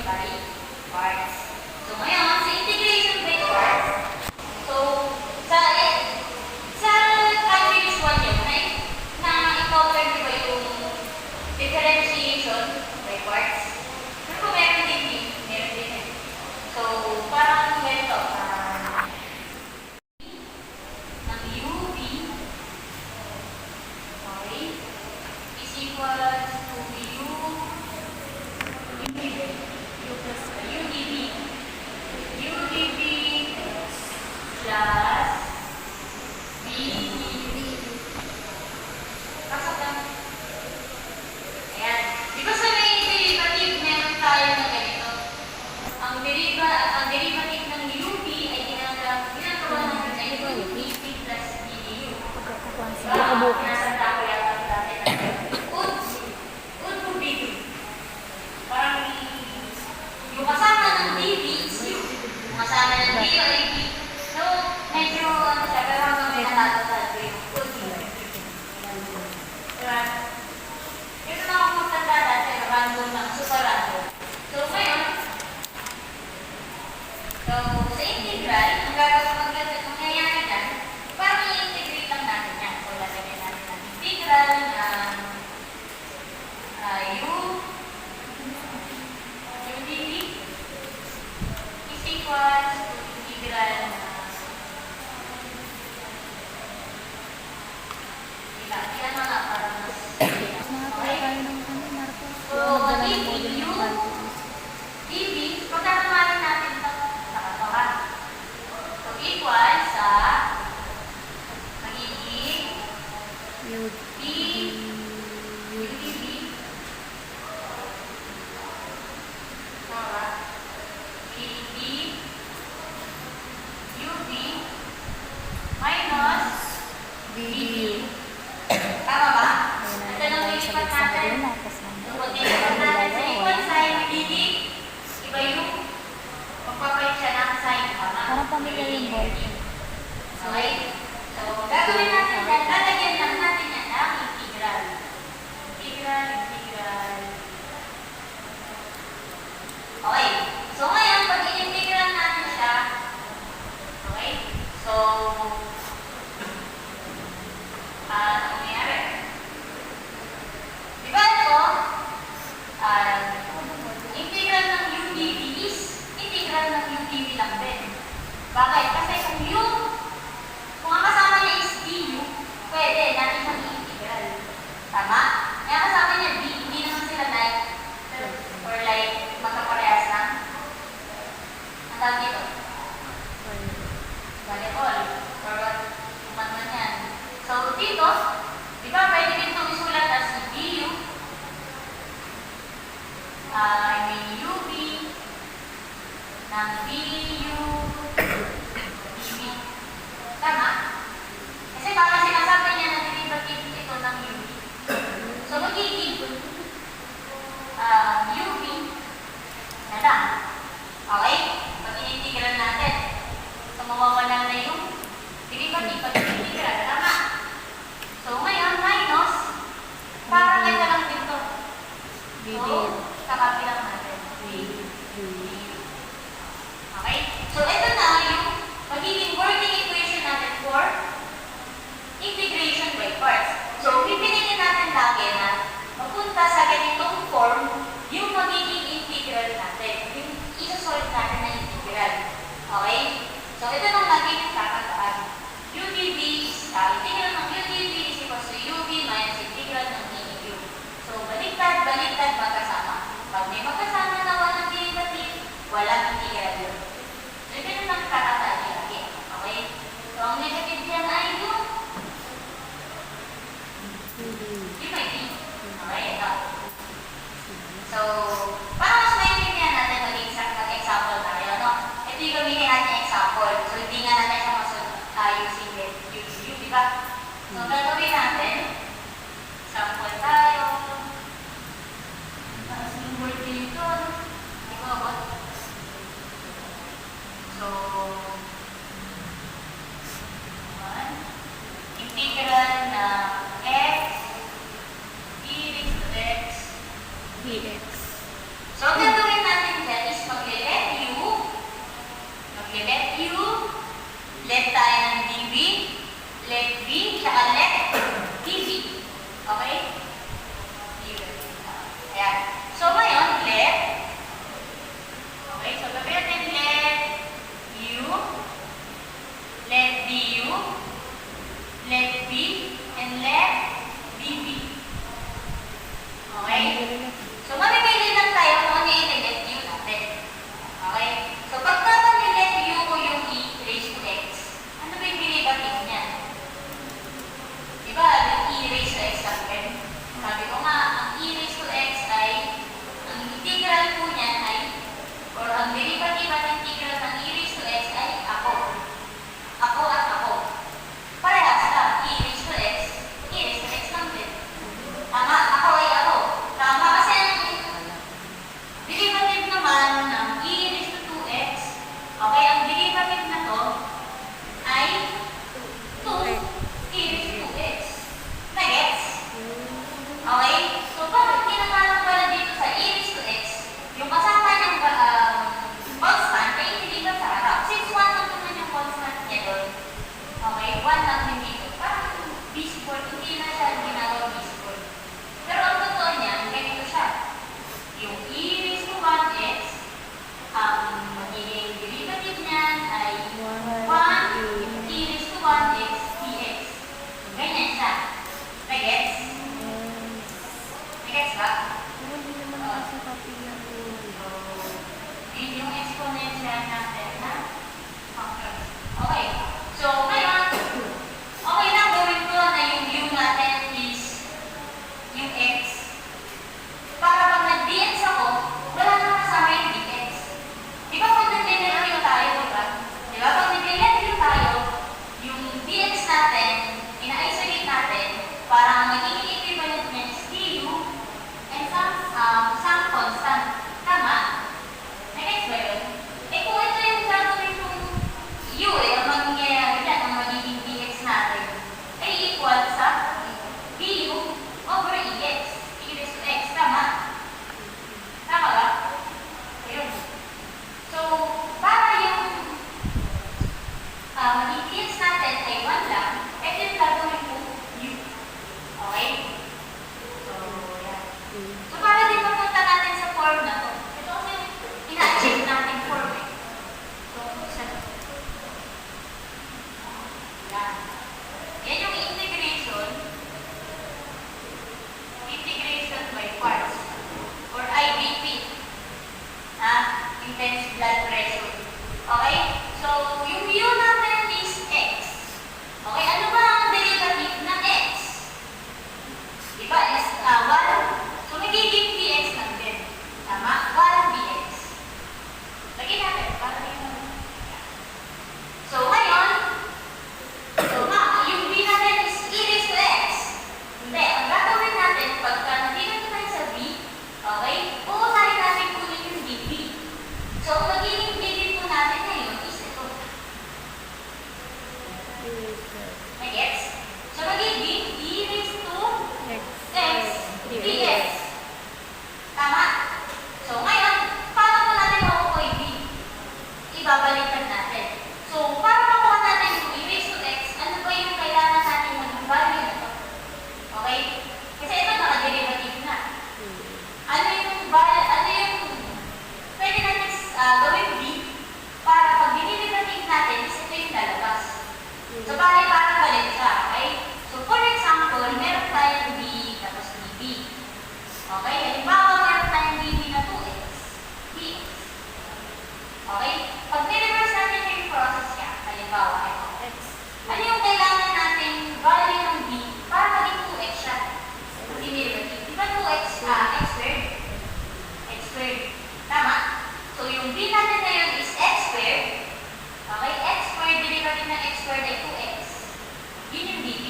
by parts. So ngayon, sa integration by parts, so sa calculus 1 yun, na i-cover di ba yung differentiation by parts? Pero kung meron din eh. So, parang ganito, ng UV, okay, is equals to UDV plus VDV. Pasok lang. Ayan. Di ba sa may derivative, meron tayo na ganito? Ang derivative ng UV ay ginagawa natin na UDV plus VDU. Nasanda ko yata dati na ud to VD. Parang yung kasama ng DV is U. Yung kasama ng DU ay V. So, medyo siya, pero hanggang may natatatad ko yung ud. Diba? Ito na ako magtanda dati, random lang, super random. So, ngayon, sa integral, ang mangyayari dyan, parang i-integrate lang natin yan. So, lalagyan natin ang integral ng UDV is equals to integral ng ilan na nga para mas so, magiging UDV, pagkakamarin natin ito sa katokan. So, equal sa magiging UDV VD UV minus VD. Tama ba? Ito lang nilipat natin. Kung nilipat natin sa equal sign, VD, iba yung magpapalit siya ng sign. Parang pamilya yung boy. Okay? So, gagawin natin yan. Lalagyan lang natin yan ng integral. Integral. Okay. So, ngayon, pag i-integral natin siya, okay? So, ano nangyayari? Diba ito, integral ng UDV is integral ng UDV lang din. Bakit? Kasi kung ang kasama niya is DU, pwede natin siyang i-integral. Tama? Kaya kasama niya D, hindi naman sila like, or like, magkaparehas lang. Ang tawag dito? Volleyball. Or what? Kuman yan. So, dito, di ba, pwede din itong isulat as DU, UV, ng DU, DV. Tama? Kasi baka sinasabi niya na derivative ito ng UV. So, magiging UV na lang. Okay? Pag in-integral natin. So, mawawala na yung derivative pag in-integral. Tama? So, ngayon, minus, parang ito lang dito. So, kakapilang natin. Okay? So, ito na yung magiging working equation natin for integration by parts. So, pipiliin natin lagi na mapunta sa ganitong form yung magiging integral natin. Yung isa-solve natin na integral. Okay? So, ito nang lagi kakataan. UDV is, integral ng UDV is equals to UV minus integral ng DU. So, baliktad, magkasama. Pag may magkasama na walang derivative, walang integral yun. So, ito yung nagkakataan lagi. Okay? So, ang negative yan ay yung may D. Okay, ito. So, para mas maintindihan natin, mag-example tayo, no? Ito yung gamitin natin example. So, hindi nga natin siya using U, di ba? So, gagawin natin, example tayo. Symbol dito. Di ba ba? So, integral na x e raised to x dx. So, ang gagawin natin dyan Hindi naman kasi copy yan. Yun yung exponential natin na function. Okay. So, ngayon, okay lang gawin ko na yung u natin is yung x. Para pag nag-dx ako, wala na kasama yung dx. Di ba pag nag-linear tayo, di ba? Di ba? Pag nag-linear tayo, yung dx natin, ina-isolate natin, para magiging equivalent niya is du and some constant. Tama? Next ba yun? Eh kung ito yung gagawin kong u ang mangyayari dyan, ang magiging dx natin, ay equal sa du over ex. E raised to x. Tama? Tama ba? Ayun. So, para yung magiging dx natin ay 1 lang, ito yung gagawin kong u. Okay? So, yan. So, para din mapunta natin sa form na to. Ito kasi ina-achieve natin form eh. So, isa na. Yan. Yan yung integration. Integration by parts. Or IBP. Intense blood pressure. Okay? So, yung u natin is x. Okay? Ano ba ang derivative ng x? Diba? Is 1. So, magiging dx lang din. Tama? 1 dx. Lagyan natin. Para din naman. So, ngayon, yung b natin is e raised to x. Hindi. Ang gagawin natin, pagka nandito tayo sa b, okay, uusahin natin kunin yung db. So, ang magiging db po natin ngayon is ito. Nag-gets? So, magiging e raised to x dx. Tama? So, ngayon, paano po natin makukuha yung b? Ibabalikan natin. So, para makuha natin yung e raised to x, ano ba yung kailangan natin maging value na to? Okay? Kasi ito naka-derivative na. Ano yung pwede natin gawin b para pag diniderivative natin, is ito yung lalabas. So, parang balik siya. Okay? So, for example, meron tayong b tapos db. Okay? Halimbawa, meron tayong db na 2x. dx. Okay? Pag nireverse natin yung process niya, halimbawa, ito. Ano yung kailangan natin value ng b para maging 2x siya? Kasi derivative. Di ba 2x, x squared? X squared. Tama? So, yung b natin ngayon is x squared. Okay? X squared, derivative ng x squared ay 2x. Yun yung db.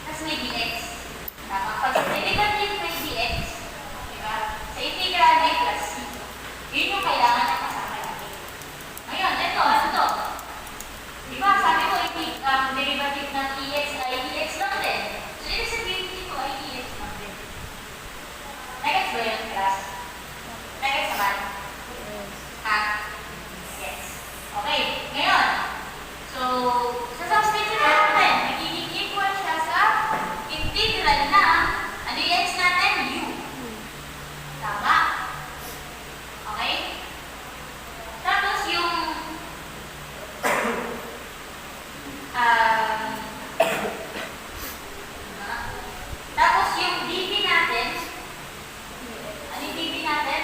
Tapos may dx. Tama? Pag sa derivative may dx, diba? Sa integral may plus c. Yun yung kailangan na kasama natin. Ngayon, ito, ano to? Diba, sabi ko, derivative ng ex ay ex lang din. So, ibig sabihin ito ay ex lang din. Nagets ba yun, class? Nagets naman? Yes. Okay, ngayon. So, sa substitute natin, magiging equal siya sa integral na ano yung x natin? U. Tama? Okay? Tapos yung tapos yung db natin, ano yung db natin?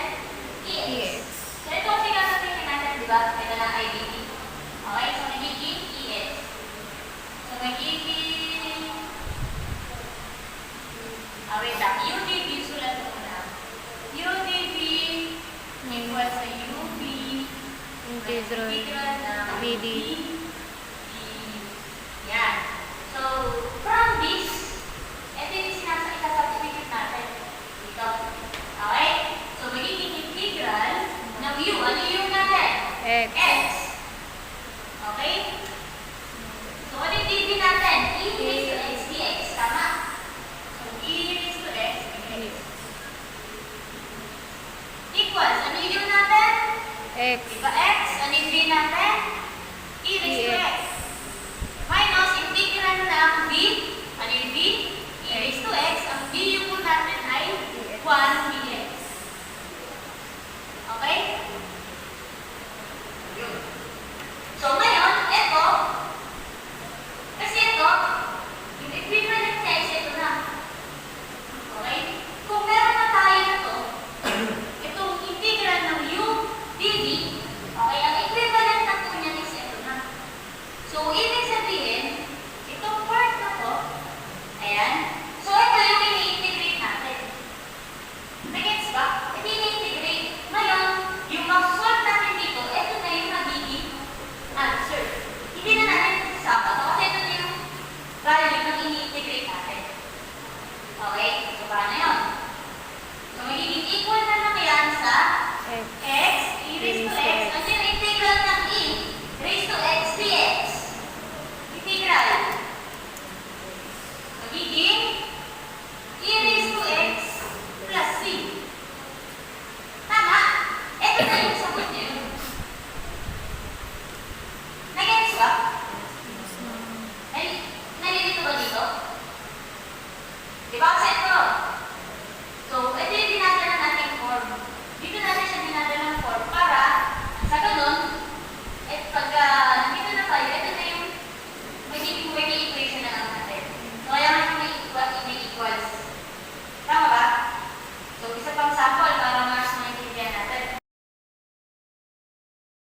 Ex. So, ito kasi kasabihin natin, di ba? Ito na IDB. Okay? So, magiging ex. So, magiging wait lang. UDB, sulat ko na. UDB equals sa UB Integral ng BD. Yan. So, from this, ito yung isasubstitute natin. Dito. Okay? So, magiging integral ng u. Ano yung natin? X. X. Okay? So, ano yung db natin? E raised to x dx. Tama? So, e raised to x dx. Equals. Ano yung u natin? X. Diba x? Ano yung b natin? E raised to x. Minus integral ng b. Ano yung b? E raised to x. Ang du po natin